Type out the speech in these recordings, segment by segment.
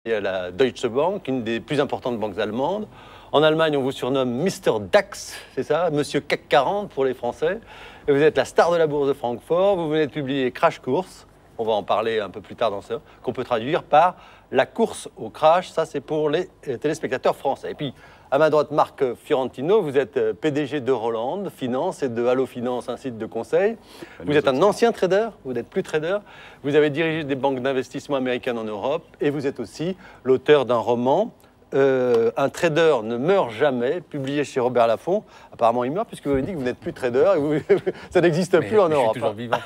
Il y a la Deutsche Bank, une des plus importantes banques allemandes. En Allemagne, on vous surnomme Mr. DAX, c'est ça, Monsieur CAC 40 pour les Français. Et vous êtes la star de la bourse de Francfort. Vous venez de publier Crash Course, on va en parler un peu plus tard dans ça, qu'on peut traduire par la course au crash. Ça, c'est pour les téléspectateurs français. Et puis, à ma droite, Marc Fiorentino, vous êtes PDG de Roland Finance et de Allo Finance, un site de conseil. Vous êtes un ancien trader, vous n'êtes plus trader. Vous avez dirigé des banques d'investissement américaines en Europe et vous êtes aussi l'auteur d'un roman, Un trader ne meurt jamais, publié chez Robert Laffont. Apparemment, il meurt puisque vous avez dit que vous n'êtes plus trader et ça n'existe plus en Europe. Je suis toujours vivant.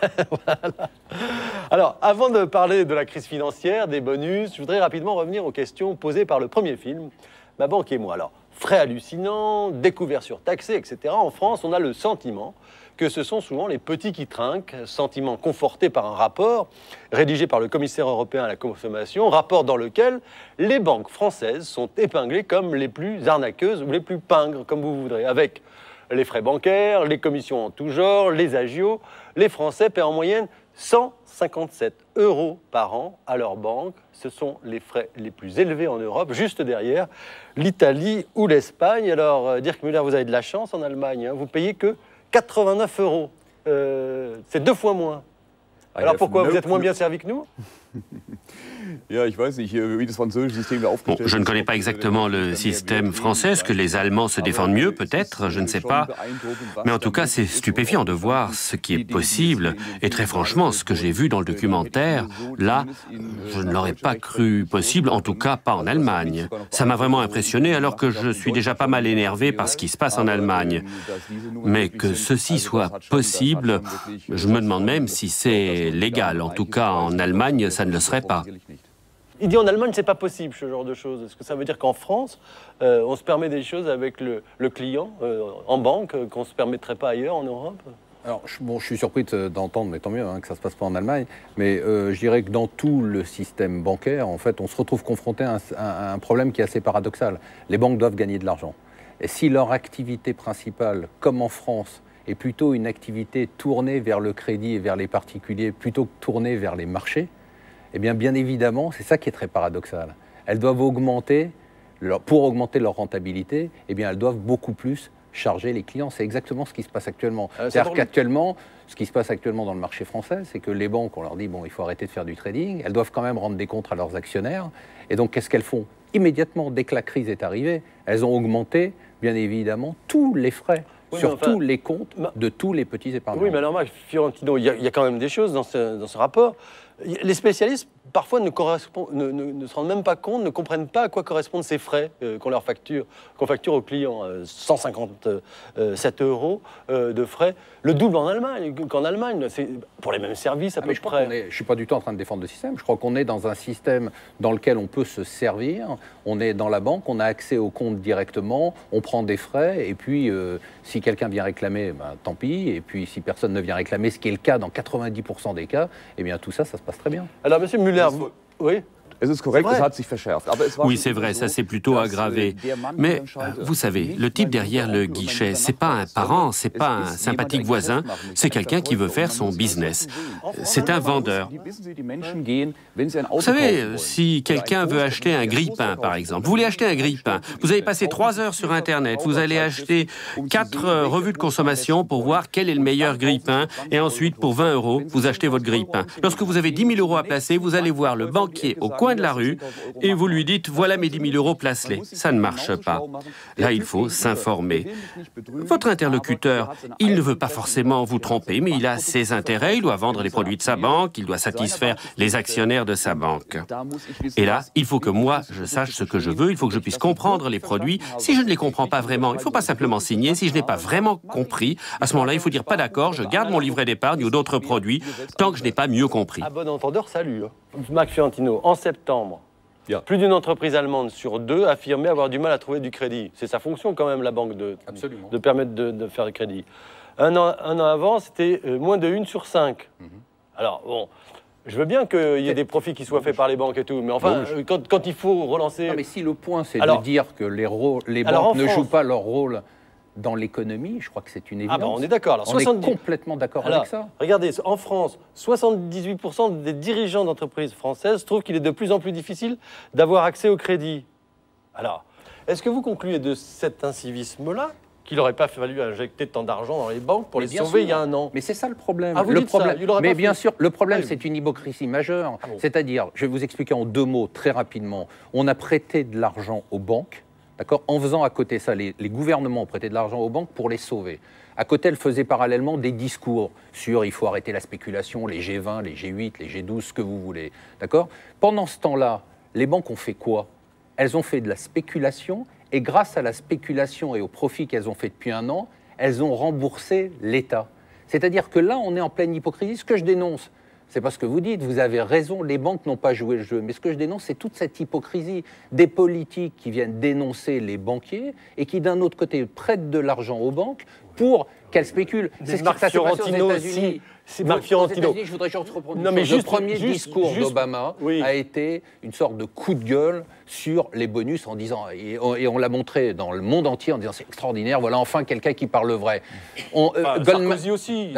Voilà. Alors, avant de parler de la crise financière, des bonus, je voudrais rapidement revenir aux questions posées par le premier film, Ma banque et moi. Alors, frais hallucinants, découvertes surtaxées, etc. En France, on a le sentiment que ce sont souvent les petits qui trinquent, sentiment conforté par un rapport rédigé par le commissaire européen à la consommation, rapport dans lequel les banques françaises sont épinglées comme les plus arnaqueuses ou les plus pingres, comme vous voudrez, avec les frais bancaires, les commissions en tout genre, les agios. Les Français paient en moyenne 157 € par an à leur banque. Ce sont les frais les plus élevés en Europe, juste derrière l'Italie ou l'Espagne. Alors, Dirk Müller, vous avez de la chance en Allemagne, hein, vous payez que 89 €. C'est 2 fois moins. Alors pourquoi vous êtes moins bien servi que nous? Bon, je ne connais pas exactement le système français. Est-ce que les Allemands se défendent mieux, peut-être? Je ne sais pas. Mais en tout cas, c'est stupéfiant de voir ce qui est possible. Et très franchement, ce que j'ai vu dans le documentaire, là, je ne l'aurais pas cru possible, en tout cas pas en Allemagne. Ça m'a vraiment impressionné, alors que je suis déjà pas mal énervé par ce qui se passe en Allemagne. Mais que ceci soit possible, je me demande même si c'est légal. En tout cas, en Allemagne, ça ne le serait pas. Il dit en Allemagne, c'est pas possible ce genre de choses. Est-ce que ça veut dire qu'en France, on se permet des choses avec le client, en banque, qu'on ne se permettrait pas ailleurs en Europe? Alors, je suis surpris d'entendre, mais tant mieux que ça ne se passe pas en Allemagne, mais je dirais que dans tout le système bancaire, en fait, on se retrouve confronté à un problème qui est assez paradoxal. Les banques doivent gagner de l'argent. Et si leur activité principale, comme en France, est plutôt une activité tournée vers le crédit et vers les particuliers, plutôt que tournée vers les marchés, eh bien évidemment, c'est ça qui est très paradoxal. Elles doivent augmenter, pour augmenter leur rentabilité, eh bien elles doivent beaucoup plus charger les clients. C'est exactement ce qui se passe actuellement. C'est-à-dire qu'actuellement, ce qui se passe actuellement dans le marché français, c'est que les banques, on leur dit, bon, il faut arrêter de faire du trading, elles doivent quand même rendre des comptes à leurs actionnaires. Et donc, qu'est-ce qu'elles font? Immédiatement, dès que la crise est arrivée, elles ont augmenté, bien évidemment, tous les frais. Oui, sur tous les comptes de tous les petits épargnants. Oui, mais alors, Marc Fiorentino, il y a quand même des choses dans ce rapport. Les spécialistes, parfois, ne se rendent même pas compte, ne comprennent pas à quoi correspondent ces frais qu'on facture aux clients. 157 € de frais, le double en Allemagne qu'en Allemagne. C'est pour les mêmes services à peu près. Je ne suis pas du tout en train de défendre le système. Je crois qu'on est dans un système dans lequel on peut se servir. On est dans la banque, on a accès au compte directement, on prend des frais, et puis si quelqu'un vient réclamer, ben, tant pis. Et puis si personne ne vient réclamer, ce qui est le cas dans 90% des cas, eh bien tout ça, ça se passe très bien. Alors, Monsieur Müller, oui. Oui, c'est vrai, ça s'est plutôt aggravé. Mais vous savez, le type derrière le guichet, c'est pas un parent, c'est pas un sympathique voisin, c'est quelqu'un qui veut faire son business. C'est un vendeur. Vous savez, si quelqu'un veut acheter un grille-pain, par exemple, vous voulez acheter un grille-pain, vous allez passer 3 heures sur Internet, vous allez acheter 4 revues de consommation pour voir quel est le meilleur grille-pain, et ensuite, pour 20 €, vous achetez votre grille-pain. Lorsque vous avez 10 000 € à placer, vous allez voir le banquier au coin de la rue et vous lui dites « voilà mes 10 000 €, place-les ». Ça ne marche pas. Là, il faut s'informer. Votre interlocuteur, il ne veut pas forcément vous tromper, mais il a ses intérêts, il doit vendre les produits de sa banque, il doit satisfaire les actionnaires de sa banque. Et là, il faut que moi, je sache ce que je veux, il faut que je puisse comprendre les produits. Si je ne les comprends pas vraiment, il ne faut pas simplement signer. Si je n'ai pas vraiment compris, à ce moment-là, il faut dire « pas d'accord, je garde mon livret d'épargne ou d'autres produits tant que je n'ai pas mieux compris ». À bon entendeur, salut. Marc Fiorentino, en septembre, plus d'une entreprise allemande sur 2 affirmait avoir du mal à trouver du crédit. C'est sa fonction quand même, la banque, de permettre de faire du crédit. Un an avant, c'était moins de 1 sur 5. Alors, bon, je veux bien qu'il y ait des profits qui soient faits par les banques et tout, mais enfin, quand il faut relancer... Non, mais si le point, c'est de dire que les banques ne jouent pas leur rôle dans l'économie, je crois que c'est une évidence. Ah ben on est d'accord. On est complètement d'accord avec ça. Regardez, en France, 78% des dirigeants d'entreprises françaises trouvent qu'il est de plus en plus difficile d'avoir accès au crédit. Alors, est-ce que vous concluez de cet incivisme-là qu'il n'aurait pas fallu injecter tant d'argent dans les banques pour les sauver il y a un an? Mais c'est ça le problème. Ah, vous dites ça, il aurait mais pas bien fait. sûr, le problème, Oui. c'est une hypocrisie majeure. Ah bon. C'est-à-dire, je vais vous expliquer en 2 mots très rapidement. On a prêté de l'argent aux banques, d'accord, en faisant à côté ça, les gouvernements ont prêté de l'argent aux banques pour les sauver. À côté, elles faisaient parallèlement des discours sur il faut arrêter la spéculation, les G20, les G8, les G12, ce que vous voulez, d'accord. Pendant ce temps-là, les banques ont fait quoi? Elles ont fait de la spéculation. Et grâce à la spéculation et au profit qu'elles ont fait depuis un an, elles ont remboursé l'État. C'est-à-dire que là, on est en pleine hypocrisie. Ce que je dénonce, c'est pas ce que vous dites, vous avez raison, les banques n'ont pas joué le jeu. Mais ce que je dénonce, c'est toute cette hypocrisie des politiques qui viennent dénoncer les banquiers et qui, d'un autre côté, prêtent de l'argent aux banques pour qu'elles spéculent. C'est ce qui s'est passé aux États-Unis. C'est Marc Fiorentino. Je voudrais juste reprendre. Non, mais le premier discours d'Obama a été une sorte de coup de gueule sur les bonus en disant, et on l'a montré dans le monde entier en disant c'est extraordinaire, voilà enfin quelqu'un qui parle vrai. Sarkozy aussi,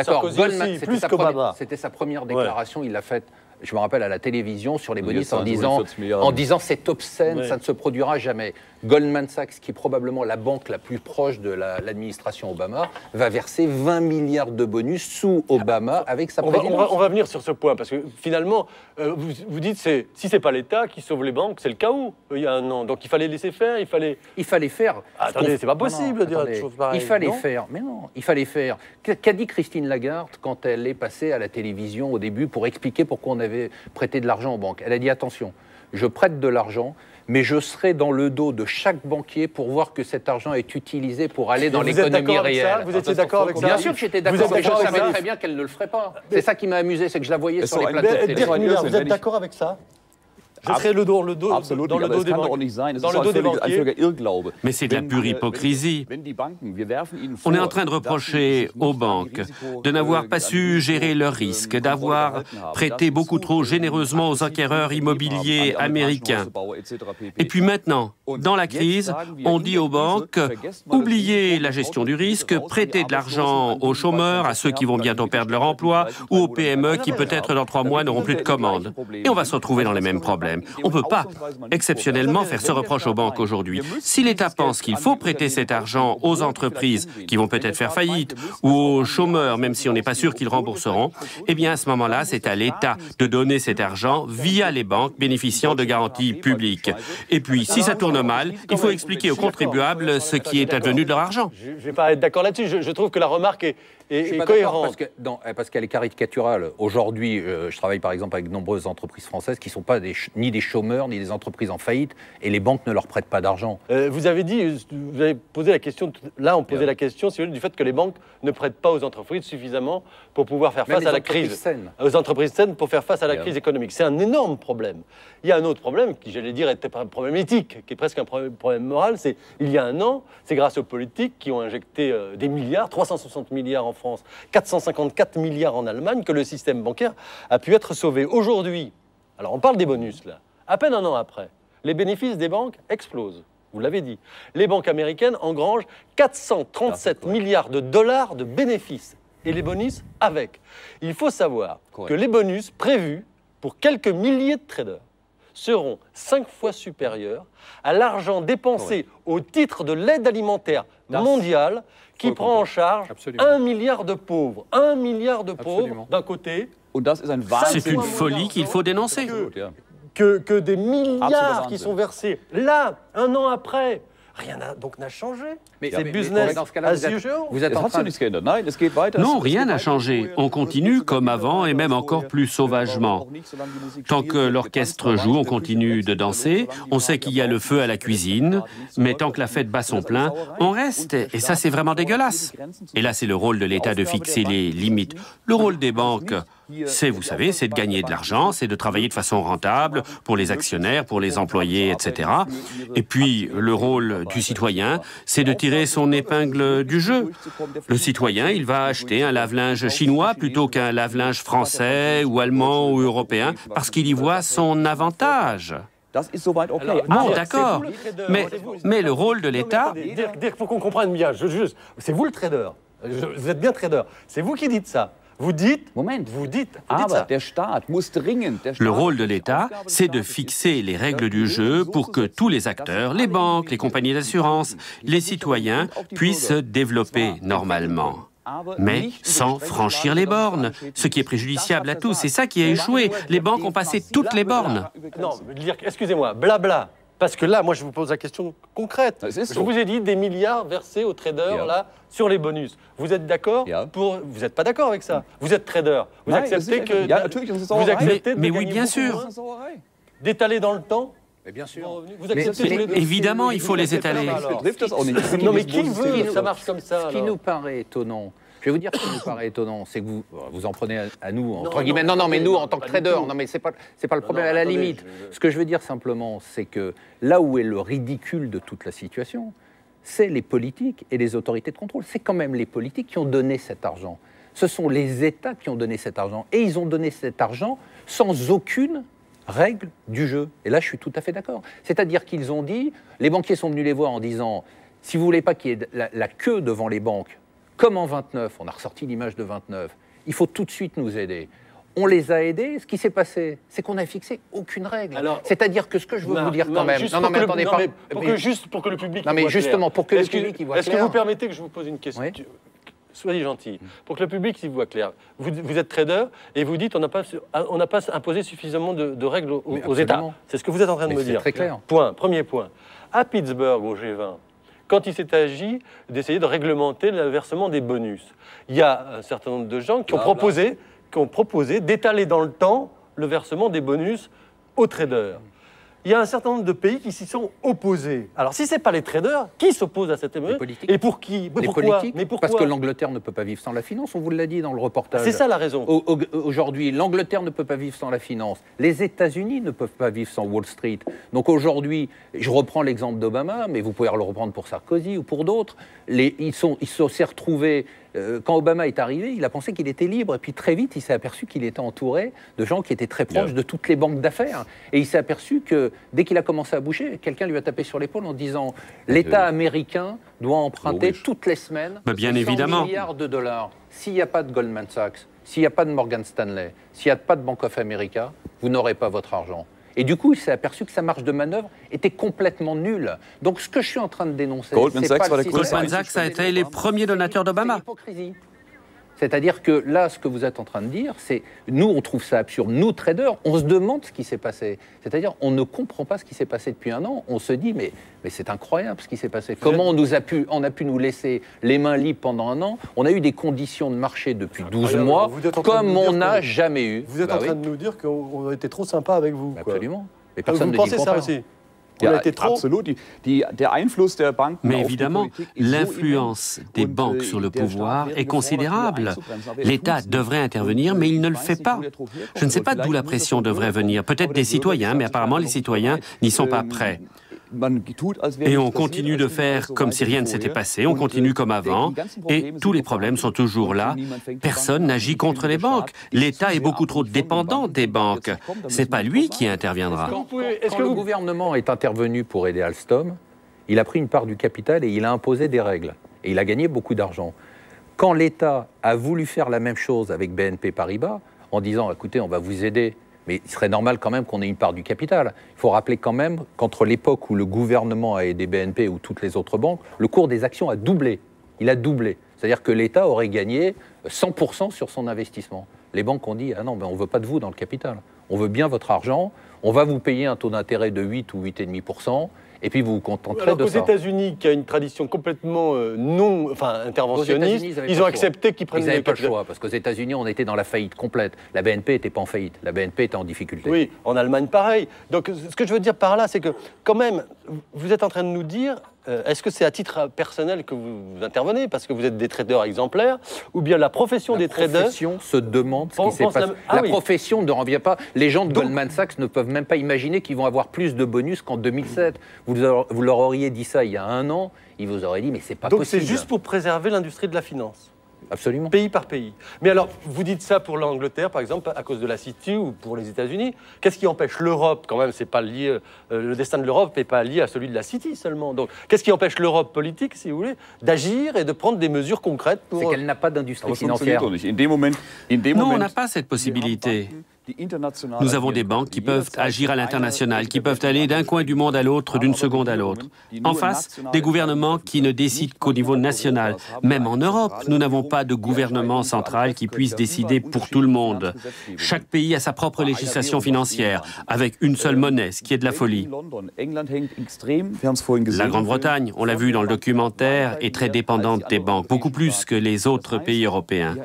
plus qu'Obama. C'était sa première déclaration, il l'a faite. Je me rappelle à la télévision sur les bonus en disant c'est obscène, ça ne se produira jamais. Goldman Sachs, qui est probablement la banque la plus proche de l'administration Obama, va verser 20 milliards de bonus sous Obama avec sa présidence. On va venir sur ce point, parce que finalement, vous dites si c'est pas l'État qui sauve les banques, c'est le chaos il y a un an. Donc il fallait laisser faire, il fallait faire. Attendez, c'est pas possible de dire des choses pareilles. Il fallait faire, mais non, il fallait faire. Qu'a dit Christine Lagarde quand elle est passée à la télévision au début pour expliquer pourquoi on avait prêté de l'argent aux banques? Elle a dit attention, je prête de l'argent, mais je serai dans le dos de chaque banquier pour voir que cet argent est utilisé pour aller dans l'économie réelle. Vous étiez d'accord avec ça? Bien sûr que j'étais d'accord, mais je savais très bien qu'elle ne le ferait pas. C'est ça qui m'a amusé, c'est que je la voyais sur les plateaux de télé. Vous êtes d'accord avec ça? Je serai dans le dos des banquiers. Mais c'est de la pure hypocrisie. On est en train de reprocher aux banques de n'avoir pas su gérer leurs risques, d'avoir prêté beaucoup trop généreusement aux acquéreurs immobiliers américains. Et puis maintenant, dans la crise, on dit aux banques, oubliez la gestion du risque, prêtez de l'argent aux chômeurs, à ceux qui vont bientôt perdre leur emploi, ou aux PME qui peut-être dans 3 mois n'auront plus de commandes. Et on va se retrouver dans les mêmes problèmes. On ne peut pas, exceptionnellement, faire ce reproche aux banques aujourd'hui. Si l'État pense qu'il faut prêter cet argent aux entreprises qui vont peut-être faire faillite, ou aux chômeurs, même si on n'est pas sûr qu'ils rembourseront, eh bien à ce moment-là, c'est à l'État de donner cet argent via les banques bénéficiant de garanties publiques. Et puis, si ça tourne mal, il faut expliquer aux contribuables ce qui est advenu de leur argent. Je ne vais pas être d'accord là-dessus. Je trouve que la remarque est cohérente. Parce qu'elle est caricaturale. Aujourd'hui, je travaille par exemple avec de nombreuses entreprises françaises qui ne sont pas ni des chômeurs, ni des entreprises en faillite, et les banques ne leur prêtent pas d'argent. Vous avez posé la question, là on posait la question du fait que les banques ne prêtent pas aux entreprises suffisamment pour pouvoir faire face à la crise. Aux entreprises saines pour faire face à la crise économique. C'est un énorme problème. Il y a un autre problème qui, j'allais dire, était pas un problème éthique, qui est presque un problème moral, c'est il y a un an, c'est grâce aux politiques qui ont injecté des milliards, 360 milliards en France, 454 milliards en Allemagne, que le système bancaire a pu être sauvé. Aujourd'hui, alors on parle des bonus là, à peine un an après, les bénéfices des banques explosent. Vous l'avez dit. Les banques américaines engrangent 437 milliards de dollars de bénéfices. Et les bonus avec. Il faut savoir que les bonus prévus pour quelques milliers de traders seront 5 fois supérieurs à l'argent dépensé au titre de l'aide alimentaire mondiale qui prend en charge 1 milliard de pauvres. 1 milliard de pauvres d'un côté. C'est une folie qu'il faut dénoncer. Que des milliards qui sont versés là, un an après. Rien n'a changé. C'est business as usual. Vous êtes en train de... Non, rien n'a changé. On continue comme avant et même encore plus sauvagement. Tant que l'orchestre joue, on continue de danser. On sait qu'il y a le feu à la cuisine, mais tant que la fête bat son plein, on reste. Et ça, c'est vraiment dégueulasse. Et là, c'est le rôle de l'État de fixer les limites. Le rôle des banques, c'est, vous savez, c'est de gagner de l'argent, c'est de travailler de façon rentable pour les actionnaires, pour les employés, etc. Et puis, le rôle du citoyen, c'est de tirer son épingle du jeu. Le citoyen, il va acheter un lave-linge chinois plutôt qu'un lave-linge français ou allemand ou européen parce qu'il y voit son avantage. Bon, d'accord. Mais le rôle de l'État... Dirk, pour qu'on comprenne bien, c'est vous le trader. Vous êtes bien trader. C'est vous qui dites ça. Vous dites ça. Le rôle de l'État, c'est de fixer les règles du jeu pour que tous les acteurs, les banques, les compagnies d'assurance, les citoyens puissent se développer normalement. Mais sans franchir les bornes, ce qui est préjudiciable à tous. C'est ça qui a échoué. Les banques ont passé toutes les bornes. Non, excusez-moi, blabla. Parce que là, moi, je vous pose la question concrète. Je vous ai dit des milliards versés aux traders, là, sur les bonus. Vous êtes d'accord Vous n'êtes pas d'accord avec ça. Vous êtes trader. Vous acceptez que... Vous acceptez mais oui, bien sûr. D'étaler dans le temps? Mais bien sûr. Vous acceptez évidemment, il faut les étaler. Non, mais qui veut ça marche comme ça? Ce qui nous paraît étonnant... Je vais vous dire ce qui nous paraît étonnant, c'est que vous en prenez à nous, entre guillemets. Non, mais nous, en tant que traders, non, mais c'est pas le problème. À la limite, ce que je veux dire simplement, c'est que là où est le ridicule de toute la situation, c'est les politiques et les autorités de contrôle. C'est quand même les politiques qui ont donné cet argent. Ce sont les États qui ont donné cet argent. Et ils ont donné cet argent sans aucune règle du jeu. Et là, je suis tout à fait d'accord. C'est-à-dire qu'ils ont dit, les banquiers sont venus les voir en disant, si vous ne voulez pas qu'il y ait la queue devant les banques, comme en 29, on a ressorti l'image de 29, il faut tout de suite nous aider. On les a aidés. Ce qui s'est passé, c'est qu'on n'a fixé aucune règle. C'est-à-dire que ce que je veux vous dire quand même... Non, mais attendez pas... Juste pour que le public... Non, mais justement, pour que le public y voit clair... Est-ce que vous permettez que je vous pose une question? Soyez gentil. Pour que le public y voit clair. Vous êtes trader et vous dites on n'a pas imposé suffisamment de règles aux États. C'est ce que vous êtes en train de me dire. C'est très clair. Premier point. À Pittsburgh, au G20, quand il s'est agi d'essayer de réglementer le versement des bonus, il y a un certain nombre de gens qui ont proposé d'étaler dans le temps le versement des bonus aux traders. Il y a un certain nombre de pays qui s'y sont opposés. Alors, si ce n'est pas les traders, qui s'oppose à cette émeute? Les politiques. Et pour qui? Pourquoi? Parce que l'Angleterre ne peut pas vivre sans la finance, on vous l'a dit dans le reportage. C'est ça la raison. Aujourd'hui, l'Angleterre ne peut pas vivre sans la finance. Les États-Unis ne peuvent pas vivre sans Wall Street. Donc aujourd'hui, je reprends l'exemple d'Obama, mais vous pouvez le reprendre pour Sarkozy ou pour d'autres. Ils se sont retrouvés... Quand Obama est arrivé, il a pensé qu'il était libre. Et puis très vite, il s'est aperçu qu'il était entouré de gens qui étaient très proches de toutes les banques d'affaires. Et il s'est aperçu que dès qu'il a commencé à bouger, quelqu'un lui a tapé sur l'épaule en disant « L'État américain doit emprunter toutes les semaines 100 milliards de dollars. S'il n'y a pas de Goldman Sachs, s'il n'y a pas de Morgan Stanley, s'il n'y a pas de Bank of America, vous n'aurez pas votre argent. » Et du coup, il s'est aperçu que sa marge de manœuvre était complètement nulle. Donc, ce que je suis en train de dénoncer, Goldman Sachs a été les premiers donateurs d'Obama. C'est-à-dire que là, ce que vous êtes en train de dire, c'est... Nous, on trouve ça absurde. Nous, traders, on se demande ce qui s'est passé. C'est-à-dire, on ne comprend pas ce qui s'est passé depuis un an. On se dit, mais c'est incroyable ce qui s'est passé. Comment on a pu nous laisser les mains libres pendant un an? On a eu des conditions de marché depuis 12 mois, comme on n'a jamais eu. Vous êtes en train de nous dire qu'on a été trop sympa avec vous. Absolument. Mais personne ne dit le contraire. Aussi. Mais évidemment, l'influence des banques sur le pouvoir est considérable. L'État devrait intervenir, mais il ne le fait pas. Je ne sais pas d'où la pression devrait venir. Peut-être des citoyens, mais apparemment les citoyens n'y sont pas prêts. Et on continue de faire comme si rien ne s'était passé, on continue comme avant, et tous les problèmes sont toujours là. Personne n'agit contre les banques. L'État est beaucoup trop dépendant des banques. C'est pas lui qui interviendra. Quand le gouvernement est intervenu pour aider Alstom, il a pris une part du capital et il a imposé des règles. Et il a gagné beaucoup d'argent. Quand l'État a voulu faire la même chose avec BNP Paribas, en disant, écoutez, on va vous aider, mais il serait normal quand même qu'on ait une part du capital. Il faut rappeler quand même qu'entre l'époque où le gouvernement a aidé BNP ou toutes les autres banques, le cours des actions a doublé. Il a doublé. C'est-à-dire que l'État aurait gagné 100% sur son investissement. Les banques ont dit « Ah non, ben on ne veut pas de vous dans le capital. On veut bien votre argent. On va vous payer un taux d'intérêt de 8 ou 8,5%. Et puis vous vous contenterez de ça. Aux États-Unis, qui a une tradition complètement interventionniste, ils ont accepté qu'ils prennent... Ils n'avaient pas le choix, parce qu'aux États-Unis, on était dans la faillite complète. La BNP n'était pas en faillite, la BNP était en difficulté. Oui, en Allemagne, pareil. Donc ce que je veux dire par là, c'est que quand même, vous êtes en train de nous dire, est-ce que c'est à titre personnel que vous intervenez, parce que vous êtes des traders exemplaires, ou bien la profession des traders... La profession se demande ce qui s'est passé. La profession ne revient pas... Les gens de Goldman Sachs ne peuvent même pas imaginer qu'ils vont avoir plus de bonus qu'en 2007. Vous leur auriez dit ça il y a un an, ils vous auraient dit, mais c'est pas possible. Donc c'est juste pour préserver l'industrie de la finance. Absolument. Pays par pays. Mais alors, vous dites ça pour l'Angleterre, par exemple, à cause de la City, ou pour les États-Unis. Qu'est-ce qui empêche l'Europe, quand même, c'est pas lié, le destin de l'Europe n'est pas lié à celui de la City seulement. Donc, qu'est-ce qui empêche l'Europe politique, si vous voulez, d'agir et de prendre des mesures concrètes pour... C'est qu'elle n'a pas d'industrie financière. Non, on n'a pas cette possibilité. Nous avons des banques qui peuvent agir à l'international, qui peuvent aller d'un coin du monde à l'autre, d'une seconde à l'autre. En face, des gouvernements qui ne décident qu'au niveau national. Même en Europe, nous n'avons pas de gouvernement central qui puisse décider pour tout le monde. Chaque pays a sa propre législation financière, avec une seule monnaie, ce qui est de la folie. La Grande-Bretagne, on l'a vu dans le documentaire, est très dépendante des banques, beaucoup plus que les autres pays européens.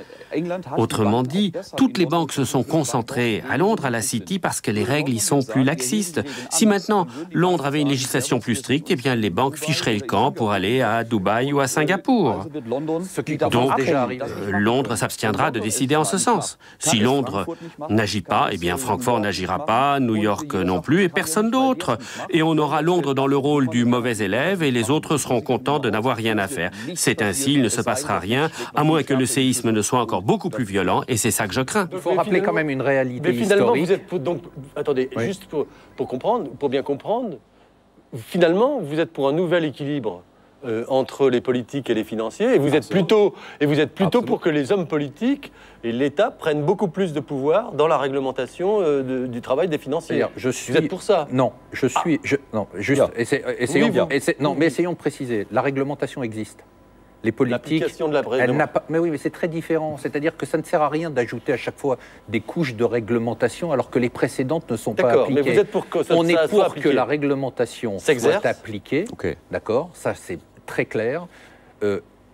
Autrement dit, toutes les banques se sont concentrées à Londres, à la City, parce que les règles y sont plus laxistes. Si maintenant Londres avait une législation plus stricte, eh bien les banques ficheraient le camp pour aller à Dubaï ou à Singapour. Donc, Londres s'abstiendra de décider en ce sens. Si Londres n'agit pas, eh bien Francfort n'agira pas, New York non plus, et personne d'autre. Et on aura Londres dans le rôle du mauvais élève, et les autres seront contents de n'avoir rien à faire. C'est ainsi, il ne se passera rien, à moins que le séisme ne soit encore beaucoup plus violent, et c'est ça que je crains. Il faut rappeler quand même une réalité historique. Mais finalement, vous êtes donc, attendez, oui. Juste pour comprendre, pour bien comprendre, finalement, vous êtes pour un nouvel équilibre entre les politiques et les financiers, et vous êtes plutôt pour que les hommes politiques et l'État prennent beaucoup plus de pouvoir dans la réglementation du travail des financiers. Vous êtes pour ça? Non, je suis... non, juste, mais essayons de préciser. La réglementation existe. Les politiques, elle n'a pas. Mais oui, mais c'est très différent. C'est-à-dire que ça ne sert à rien d'ajouter à chaque fois des couches de réglementation alors que les précédentes ne sont pas appliquées. Mais vous êtes pour que ça, on est pour que la réglementation soit appliquée. Okay. D'accord, ça c'est très clair.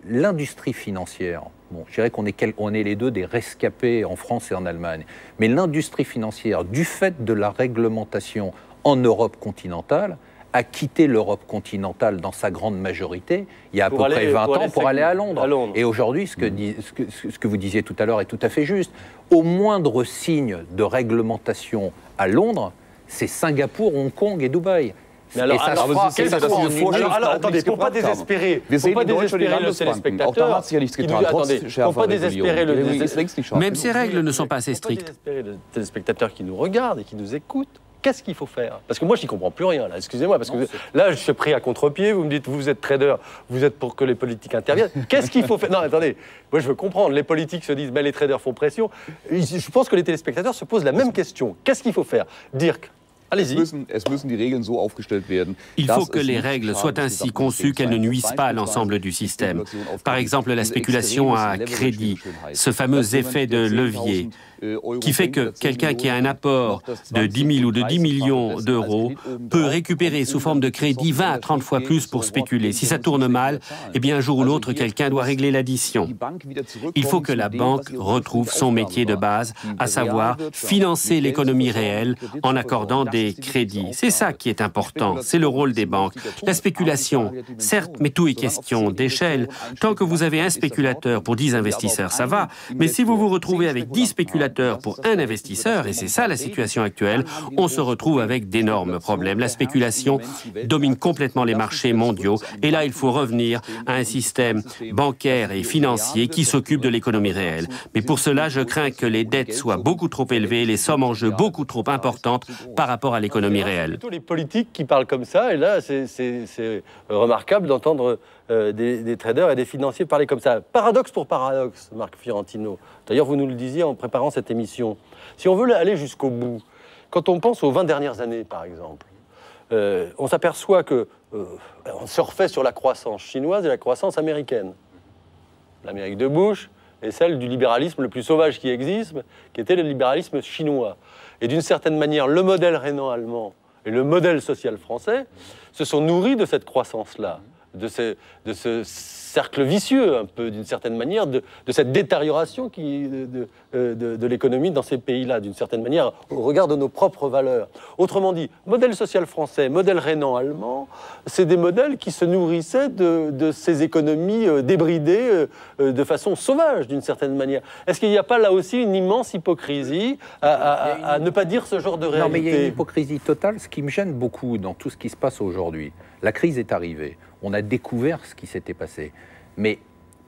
L'industrie financière, bon, je dirais qu'on est les deux des rescapés en France et en Allemagne. Mais l'industrie financière, du fait de la réglementation en Europe continentale, a quitté l'Europe continentale dans sa grande majorité, il y a à peu près 20 ans, pour aller à Londres. Et aujourd'hui, ce que vous disiez tout à l'heure est tout à fait juste. Au moindre signe de réglementation à Londres, c'est Singapour, Hong Kong et Dubaï. Mais alors, attendez, pour ne pas désespérer le téléspectateur, même ces règles ne sont pas assez strictes. Le téléspectateur qui nous regarde et qui nous écoute, qu'est-ce qu'il faut faire? Parce que moi, je n'y comprends plus rien, là. Excusez-moi, parce que là, je suis pris à contre-pied. Vous me dites, vous êtes trader, vous êtes pour que les politiques interviennent. Qu'est-ce qu'il faut faire? Non, attendez. Moi, je veux comprendre. Les politiques se disent, ben, les traders font pression. Je pense que les téléspectateurs se posent la même question. Qu'est-ce qu'il faut faire? Dirk, allez-y. Il faut que les règles soient ainsi conçues qu'elles ne nuisent pas à l'ensemble du système. Par exemple, la spéculation à crédit, ce fameux effet de levier, qui fait que quelqu'un qui a un apport de 10 000 ou de 10 millions d'euros peut récupérer sous forme de crédit 20 à 30 fois plus pour spéculer. Si ça tourne mal, eh bien un jour ou l'autre, quelqu'un doit régler l'addition. Il faut que la banque retrouve son métier de base, à savoir financer l'économie réelle en accordant des crédits. C'est ça qui est important, c'est le rôle des banques. La spéculation, certes, mais tout est question d'échelle. Tant que vous avez un spéculateur pour 10 investisseurs, ça va, mais si vous vous retrouvez avec 10 spéculateurs pour un investisseur, et c'est ça la situation actuelle, on se retrouve avec d'énormes problèmes. La spéculation domine complètement les marchés mondiaux, et là, il faut revenir à un système bancaire et financier qui s'occupe de l'économie réelle. Mais pour cela, je crains que les dettes soient beaucoup trop élevées, les sommes en jeu beaucoup trop importantes par rapport à l'économie réelle. C'est plutôt les politiques qui parlent comme ça, et là, c'est remarquable d'entendre des traders et des financiers parler comme ça. Paradoxe pour paradoxe, Marc Fiorentino. D'ailleurs, vous nous le disiez en préparant cette émission. Si on veut aller jusqu'au bout, quand on pense aux 20 dernières années, par exemple, on s'aperçoit que on surfait sur la croissance chinoise et la croissance américaine. L'Amérique de Bush est celle du libéralisme le plus sauvage qui existe, qui était le libéralisme chinois. Et d'une certaine manière, le modèle rhénan-allemand et le modèle social français se sont nourris de cette croissance-là, de ce cercle vicieux, un peu, d'une certaine manière, de cette détérioration de l'économie dans ces pays-là, d'une certaine manière, au regard de nos propres valeurs. Autrement dit, modèle social français, modèle rhénan-allemand, c'est des modèles qui se nourrissaient de ces économies débridées de façon sauvage, d'une certaine manière. Est-ce qu'il n'y a pas là aussi une immense hypocrisie à ne pas dire ce genre de réalité? Non, mais il y a une hypocrisie totale. Ce qui me gêne beaucoup dans tout ce qui se passe aujourd'hui, la crise est arrivée. On a découvert ce qui s'était passé. Mais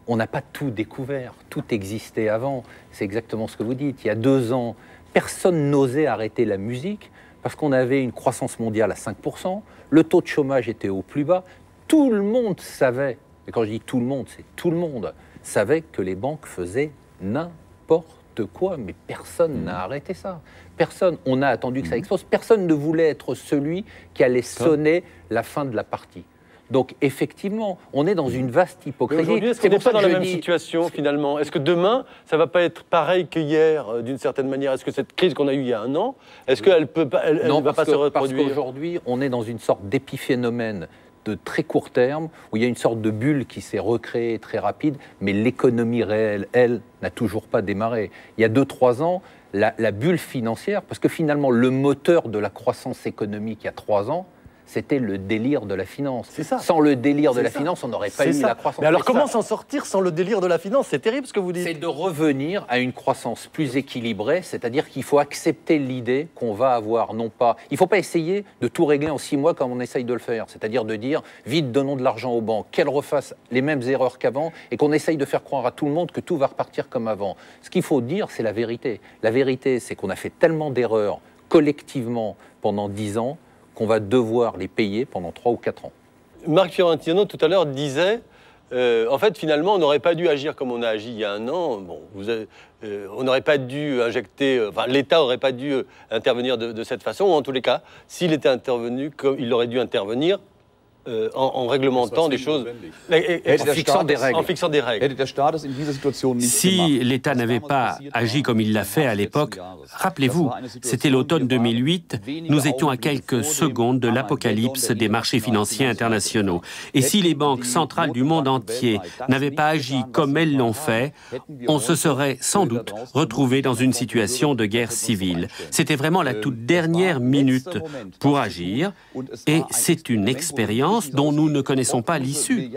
on n'a pas tout découvert, tout existait avant. C'est exactement ce que vous dites. Il y a 2 ans, personne n'osait arrêter la musique parce qu'on avait une croissance mondiale à 5%, le taux de chômage était au plus bas. Tout le monde savait, et quand je dis tout le monde, c'est tout le monde, savait que les banques faisaient n'importe quoi, mais personne n'a arrêté ça. Personne, on a attendu que ça explose, personne ne voulait être celui qui allait sonner la fin de la partie. Donc effectivement, on est dans une vaste hypocrisie. Aujourd'hui, est-ce qu'on n'est pas dans la même situation finalement? Est-ce que demain, ça ne va pas être pareil qu'hier d'une certaine manière? Est-ce que cette crise qu'on a eue il y a 1 an, est-ce qu'elle ne va pas se reproduire? Parce qu'aujourd'hui, on est dans une sorte d'épiphénomène de très court terme, où il y a une sorte de bulle qui s'est recréée très rapide, mais l'économie réelle, elle, n'a toujours pas démarré. Il y a 2-3 ans, la bulle financière, parce que finalement, le moteur de la croissance économique il y a 3 ans, c'était le délire de la finance. Ça. Sans le délire de la finance, on n'aurait pas eu la croissance. Mais alors comment s'en sortir sans le délire de la finance? C'est terrible ce que vous dites. C'est de revenir à une croissance plus équilibrée, c'est-à-dire qu'il faut accepter l'idée qu'on va avoir, non pas... Il ne faut pas essayer de tout régler en 6 mois comme on essaye de le faire, c'est-à-dire de dire, vite, donnons de l'argent aux banques, qu'elles refassent les mêmes erreurs qu'avant, et qu'on essaye de faire croire à tout le monde que tout va repartir comme avant. Ce qu'il faut dire, c'est la vérité. La vérité, c'est qu'on a fait tellement d'erreurs collectivement pendant 10 ans, qu'on va devoir les payer pendant 3 ou 4 ans. Marc Fiorentino, tout à l'heure, disait, en fait, finalement, on n'aurait pas dû agir comme on a agi il y a 1 an. Bon, on n'aurait pas dû injecter, enfin, l'État n'aurait pas dû intervenir de cette façon, ou en tous les cas, s'il était intervenu comme il aurait dû intervenir, en réglementant des choses, en fixant des règles. Si l'État n'avait pas agi comme il l'a fait à l'époque, rappelez-vous, c'était l'automne 2008, nous étions à quelques secondes de l'apocalypse des marchés financiers internationaux. Et si les banques centrales du monde entier n'avaient pas agi comme elles l'ont fait, on se serait sans doute retrouvé dans une situation de guerre civile. C'était vraiment la toute dernière minute pour agir, et c'est une expérience dont nous ne connaissons pas l'issue.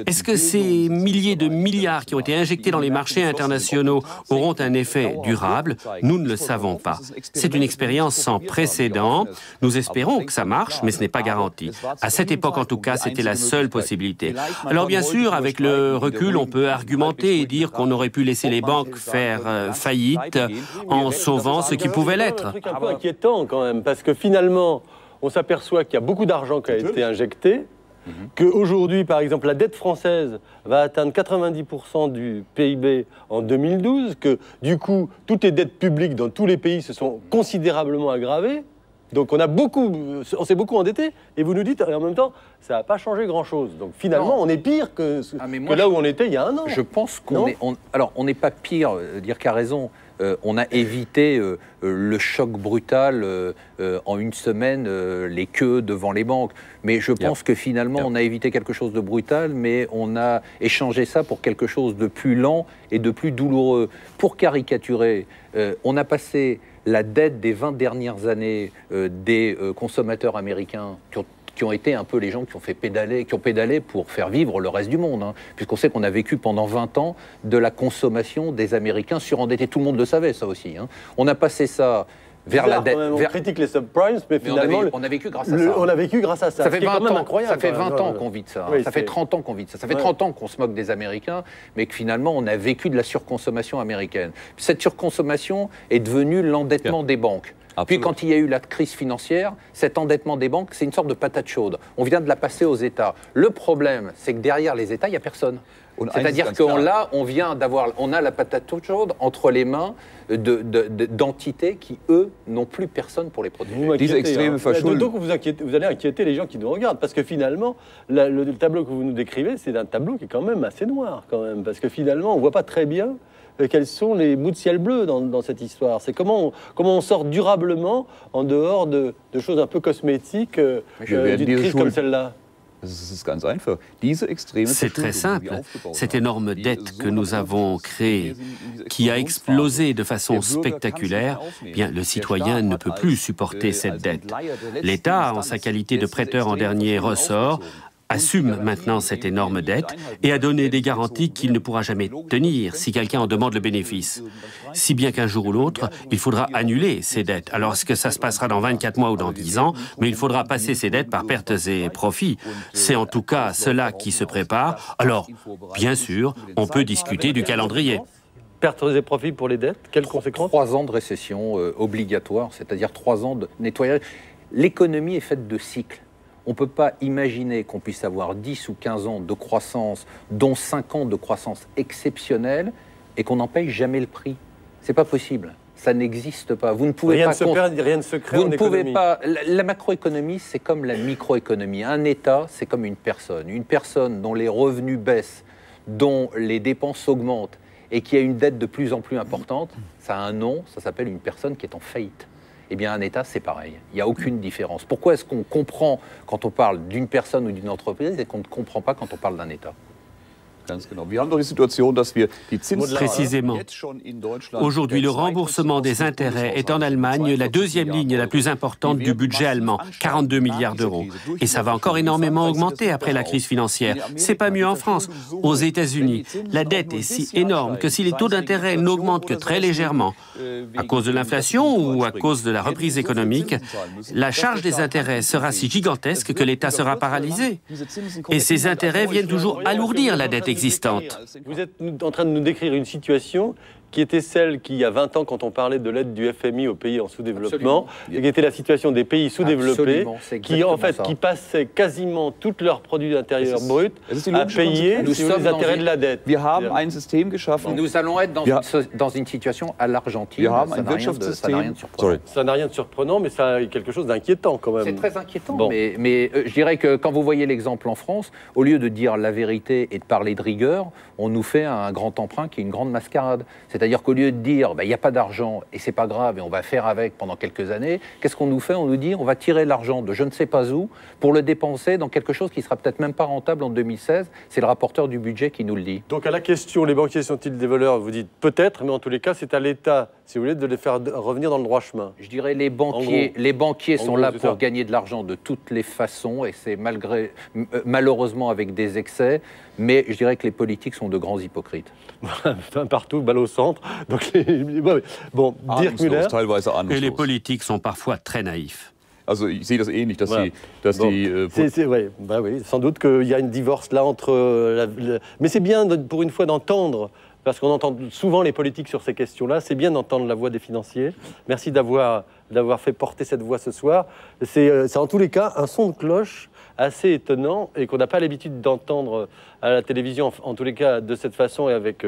Est-ce que ces milliers de milliards qui ont été injectés dans les marchés internationaux auront un effet durable? Nous ne le savons pas. C'est une expérience sans précédent. Nous espérons que ça marche, mais ce n'est pas garanti. À cette époque, en tout cas, c'était la seule possibilité. Alors bien sûr, avec le recul, on peut argumenter et dire qu'on aurait pu laisser les banques faire faillite en sauvant ce qui pouvait l'être. C'est un truc un peu inquiétant quand même, parce que finalement, on s'aperçoit qu'il y a beaucoup d'argent qui a été injecté, qu'aujourd'hui, par exemple, la dette française va atteindre 90% du PIB en 2012, que du coup, toutes les dettes publiques dans tous les pays se sont considérablement aggravées. Donc on s'est beaucoup endetté, et vous nous dites, en même temps, ça n'a pas changé grand-chose. Donc finalement, on est pire que là où on était il y a 1 an. Je pense qu'on est... Alors, on n'est pas pire, dire qu'a raison. On a évité le choc brutal en 1 semaine, les queues devant les banques. Mais je pense que finalement, on a évité quelque chose de brutal, mais on a échangé ça pour quelque chose de plus lent et de plus douloureux. Pour caricaturer, on a passé la dette des 20 dernières années des consommateurs américains qui ont été un peu les gens qui ont pédalé pour faire vivre le reste du monde, hein, puisqu'on sait qu'on a vécu pendant 20 ans de la consommation des Américains surendettés. Tout le monde le savait, ça aussi. Hein. On a passé ça vers la dette. On critique les subprimes, mais finalement... on a vécu grâce à ça. On a vécu grâce à ça. Ça fait 20 ans, incroyable, ça fait 20 ans qu'on vit de ça. Oui, ça fait 30 ans qu'on vit de ça. Ça fait 30 ans qu'on se moque des Américains, mais que finalement, on a vécu de la surconsommation américaine. Cette surconsommation est devenue l'endettement des banques. Puis quand il y a eu la crise financière, cet endettement des banques, c'est une sorte de patate chaude. On vient de la passer aux États. Le problème, c'est que derrière les États, il n'y a personne. C'est-à-dire qu'on a la patate chaude entre les mains d'entités qui, eux, n'ont plus personne pour les protéger. Donc vous allez inquiéter les gens qui nous regardent, parce que finalement, le tableau que vous nous décrivez, c'est un tableau qui est quand même assez noir, quand même, parce que finalement, on ne voit pas très bien quels sont les bouts de ciel bleu dans cette histoire. C'est comment on sort durablement en dehors de choses un peu cosmétiques d'une crise comme celle-là. C'est très simple. Cette énorme dette que nous avons créée, qui a explosé de façon spectaculaire, bien, le citoyen ne peut plus supporter cette dette. L'État, en sa qualité de prêteur en dernier ressort, assume maintenant cette énorme dette et a donné des garanties qu'il ne pourra jamais tenir si quelqu'un en demande le bénéfice. Si bien qu'un jour ou l'autre, il faudra annuler ces dettes. Alors, est-ce que ça se passera dans 24 mois ou dans 10 ans? Mais il faudra passer ces dettes par pertes et profits. C'est en tout cas cela qui se prépare. Alors, bien sûr, on peut discuter du calendrier. Pertes et profits pour les dettes, quelles conséquences? 3 ans de récession obligatoire, c'est-à-dire 3 ans de nettoyage. L'économie est faite de cycles. On ne peut pas imaginer qu'on puisse avoir 10 ou 15 ans de croissance, dont 5 ans de croissance exceptionnelle, et qu'on n'en paye jamais le prix. C'est pas possible. Ça n'existe pas. Vous ne pouvez rien pas. Rien ne se crée Vous en ne économie. pouvez pas. La macroéconomie, c'est comme la microéconomie. Un État, c'est comme une personne. Une personne dont les revenus baissent, dont les dépenses augmentent, et qui a une dette de plus en plus importante, ça a un nom, ça s'appelle une personne qui est en faillite. Eh bien, un État, c'est pareil. Il n'y a aucune différence. Pourquoi est-ce qu'on comprend quand on parle d'une personne ou d'une entreprise et qu'on ne comprend pas quand on parle d'un État? Précisément. Aujourd'hui, le remboursement des intérêts est en Allemagne la deuxième ligne la plus importante du budget allemand, 42 milliards d'euros. Et ça va encore énormément augmenter après la crise financière. C'est pas mieux en France. Aux États-Unis, la dette est si énorme que si les taux d'intérêt n'augmentent que très légèrement, à cause de l'inflation ou à cause de la reprise économique, la charge des intérêts sera si gigantesque que l'État sera paralysé. Et ces intérêts viennent toujours alourdir la dette existante. Vous êtes en train de nous décrire une situation qui était celle qui, il y a 20 ans, quand on parlait de l'aide du FMI aux pays en sous-développement, qui était la situation des pays sous-développés, qui en fait qui passaient quasiment tous leurs produits intérieurs bruts à payer les intérêts de la dette. Nous allons être dans une situation à l'Argentine. Ça n'a rien de surprenant. Ça n'a rien de surprenant, mais ça a quelque chose d'inquiétant quand même. C'est très inquiétant, bon. mais je dirais que quand vous voyez l'exemple en France, au lieu de dire la vérité et de parler de rigueur, on nous fait un grand emprunt qui est une grande mascarade. C'est-à-dire qu'au lieu de dire il n'y a pas d'argent et c'est pas grave et on va faire avec pendant quelques années, qu'est-ce qu'on nous fait? On nous dit on va tirer l'argent de je ne sais pas où pour le dépenser dans quelque chose qui sera peut-être même pas rentable en 2016. C'est le rapporteur du budget qui nous le dit. Donc à la question, les banquiers sont-ils des voleurs? Vous dites peut-être, mais en tous les cas, c'est à l'État, si vous voulez, de les faire revenir dans le droit chemin. Je dirais les banquiers sont là pour gagner de l'argent de toutes les façons et c'est malheureusement avec des excès, mais je dirais que les politiques sont de grands hypocrites. Partout, balle au centre. Donc bon, Dirk Müller. Et les politiques sont parfois très naïfs. Ich sehe das ähnlich, dass voilà. Oui, sans doute qu'il y a une divorce là entre... Mais c'est bien pour une fois d'entendre, parce qu'on entend souvent les politiques sur ces questions-là, c'est bien d'entendre la voix des financiers. Merci d'avoir fait porter cette voix ce soir. C'est en tous les cas un son de cloche assez étonnant et qu'on n'a pas l'habitude d'entendre à la télévision, en tous les cas de cette façon et avec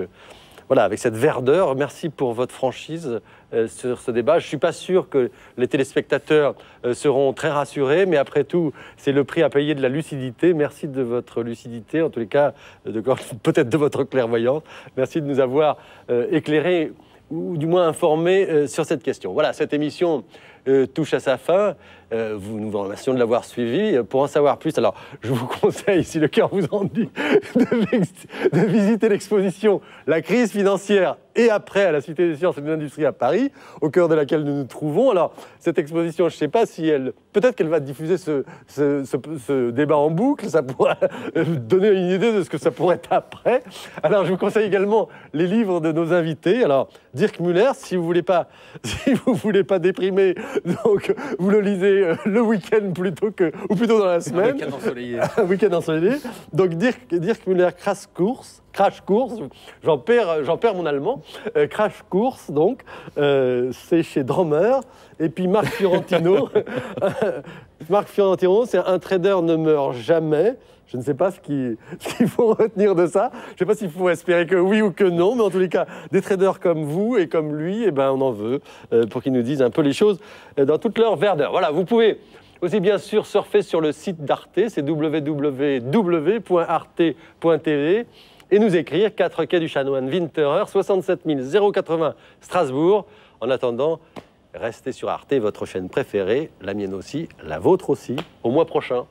cette verdeur. Merci pour votre franchise sur ce débat. Je ne suis pas sûr que les téléspectateurs seront très rassurés, mais après tout, c'est le prix à payer de la lucidité. Merci de votre lucidité, en tous les cas, peut-être de votre clairvoyance. Merci de nous avoir éclairés, ou du moins informés sur cette question. Voilà, cette émission touche à sa fin. Nous vous remercions de l'avoir suivi. Pour en savoir plus, alors je vous conseille, si le cœur vous en dit, de visiter l'exposition « La crise financière et après à la Cité des sciences et de l'industrie à Paris », au cœur de laquelle nous nous trouvons. Alors, cette exposition, je ne sais pas si peut-être qu'elle va diffuser ce débat en boucle, ça pourra donner une idée de ce que ça pourrait être après. Alors, je vous conseille également les livres de nos invités. Alors, Dirk Müller, si vous voulez pas déprimer, donc vous le lisez le week-end ou plutôt dans la semaine. Un week-end ensoleillé. Un week-end ensoleillé. Donc Dirk Müller, Crash Course, j'en perds mon allemand. Crash Course, donc, c'est chez Drummer. Et puis Marc Fiorentino, c'est Un trader ne meurt jamais. Je ne sais pas ce qu'il faut retenir de ça. Je ne sais pas s'il faut espérer que oui ou que non, mais en tous les cas, des traders comme vous et comme lui, on en veut pour qu'ils nous disent un peu les choses dans toute leur verdeur. Voilà, vous pouvez aussi bien sûr surfer sur le site d'Arte, c'est www.arte.tv, et nous écrire 4 quai du Chanoine, Winterer, 67 080 Strasbourg. En attendant, restez sur Arte, votre chaîne préférée, la mienne aussi, la vôtre aussi. Au mois prochain.